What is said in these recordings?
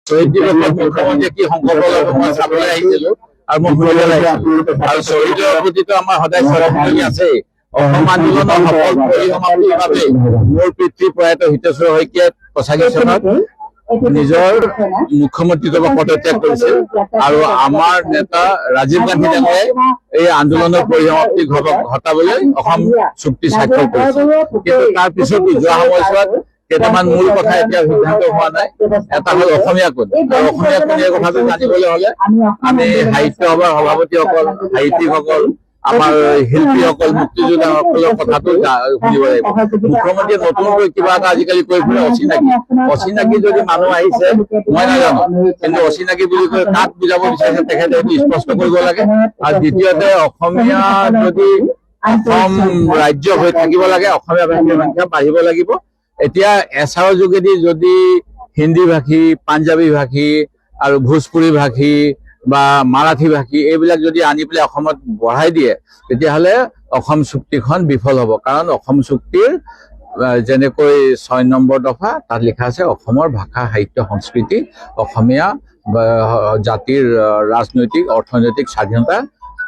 শ্বহীদ দিৱসত মুখ্যমন্ত্ৰীয়ে কি সংকল্প ল'ব মই চাবলৈ আহিছিলো আৰু মই শুনিবলৈ আহিছিলো। আৰু শ্বহীদৰ প্ৰতিটো আমাৰ সদায় শ্ৰদ্ধাঞ্জলি আছেই। অসম আন্দোলনৰ সফল পৰিসমাপ্তিৰ বাবে মোৰ পিতৃ প্ৰয়াত হিতেশ্বৰ শইকীয়াই 85 চনত নিজৰ মুখ্যমন্ত্ৰীত্ব পদত্যাগ কৰিছিল আৰু আমাৰ নেতা ৰাজীৱ গান্ধী ডাঙৰীয়াই এই আন্দোলনৰ পৰিসমাপ্তি ঘটাবলৈ অসম চুক্তি স্বাক্ষৰ কৰিছিল। কিন্তু তাৰ পিছতো যোৱা সময়ছোৱাত কেইটামান মূল কথা এতিয়া সিদ্ধান্ত হোৱা নাই। এটা হ'ল অসমীয়া কোণ, আৰু অসমীয়া কোণ এই কথাটো জানিবলৈ হলে আমি সাহিত্য সভাৰ সভাপতিসকল, সাহিত্যিকসকল, আমাৰ শিল্পীসকল, মুক্তিযোদ্ধাসকলৰ কথাটো শুনিব লাগিব। মুখ্যমন্ত্ৰীয়ে নতুনকৈ কিবা এটা আজিকালি কৈ ফুৰে অচিনাকি যদি মানুহ আহিছে মই নাজানো, কিন্তু অচিনাকি বুলি কৈ কাক বুজাব বিচাৰিছে তেখেতে স্পষ্ট কৰিব লাগে। আৰু দ্বিতীয়তে অসমীয়া যদি অসম ৰাজ্য হৈ থাকিব লাগে, অসমীয়া ভাষীৰ সংখ্যা বাঢ়িব লাগিব। এতিয়া এছাৰৰ যোগেদি যদি হিন্দী ভাষী, পাঞ্জাবী ভাষী আৰু ভোজপুৰী ভাষী বা মাৰাঠী ভাষী এইবিলাক যদি আনি পেলাই অসমত বঢ়াই দিয়ে তেতিয়াহ'লে অসম চুক্তিখন বিফল হ'ব। কাৰণ অসম চুক্তিৰ যেনেকৈ 6 নম্বৰ দফা তাত লিখা আছে অসমৰ ভাষা, সাহিত্য, সংস্কৃতি, অসমীয়া জাতিৰ ৰাজনৈতিক অৰ্থনৈতিক স্বাধীনতা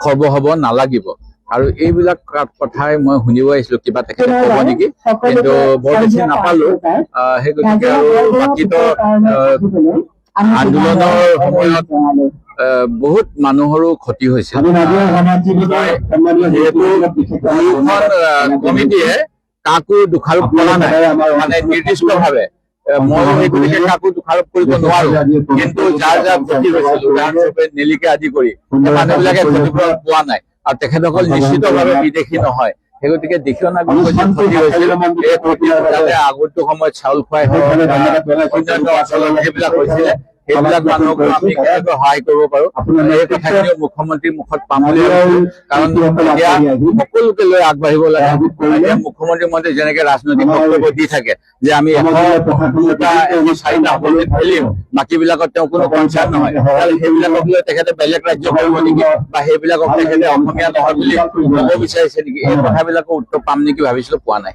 খৰ্ব হ'ব নালাগিব। আৰু এইবিলাক কথাই মই শুনিব আহিছিলো কিবা তেখেতে ক'ব নেকি, কিন্তু বৰ বেছি নাপালো। সেই গতিকে আৰু বাকীতো আন্দোলনৰ সময়ত বহুত মানুহৰো ক্ষতি হৈছিল। কমিটিয়ে কাকো দোষাৰোপ কৰা নাই, মানে নিৰ্দিষ্টভাৱে মই সেই গতিকে কাকো দোষাৰোপ কৰিব নোৱাৰো। কিন্তু যাৰ যাৰ ক্ষতি হৈছিল উদাহৰণস্বৰূপে নেলিকে আদি কৰি মানুহবিলাকে ক্ষতিপূৰণ পোৱা নাই। আৰু তেখেতসকল নিশ্চিতভাৱে বিদেশী নহয়। সেই গতিকে দেশীয় নাগৰিকৰ যি ক্ষতি হৈছিল এই ক্ষতি যাতে আগন্তুক সময়ত চাউল খুৱাই হওক অন্যান্য অঞ্চলত সেইবিলাক হৈছিলে সেইবিলাক মানুহক আমি কেনেকৈ সহায় কৰিব পাৰো এই কথাখিনিও মুখ্যমন্ত্ৰীৰ মুখত পাম বুলি ভাবিছো। কাৰণ এতিয়া সকলোকে লৈ আগবাঢ়িব লাগে। এতিয়া মুখ্যমন্ত্ৰী মন্ত্ৰী যেনেকে ৰাজনৈতিক বক্তব্য দি থাকে যে আমি 104টা সমষ্টিত খেলিম, বাকীবিলাকত তেওঁ কোনো কনচাৰ্ণ নহয়, সেইবিলাকক লৈ তেখেতে বেলেগ ৰাজ্য কৰিব নেকি বা সেইবিলাকক তেখেতে অসমীয়া নহয় বুলি ক'ব বিচাৰিছে নেকি, এই কথাবিলাকৰ উত্তৰ পাম নেকি ভাবিছিলো, পোৱা নাই।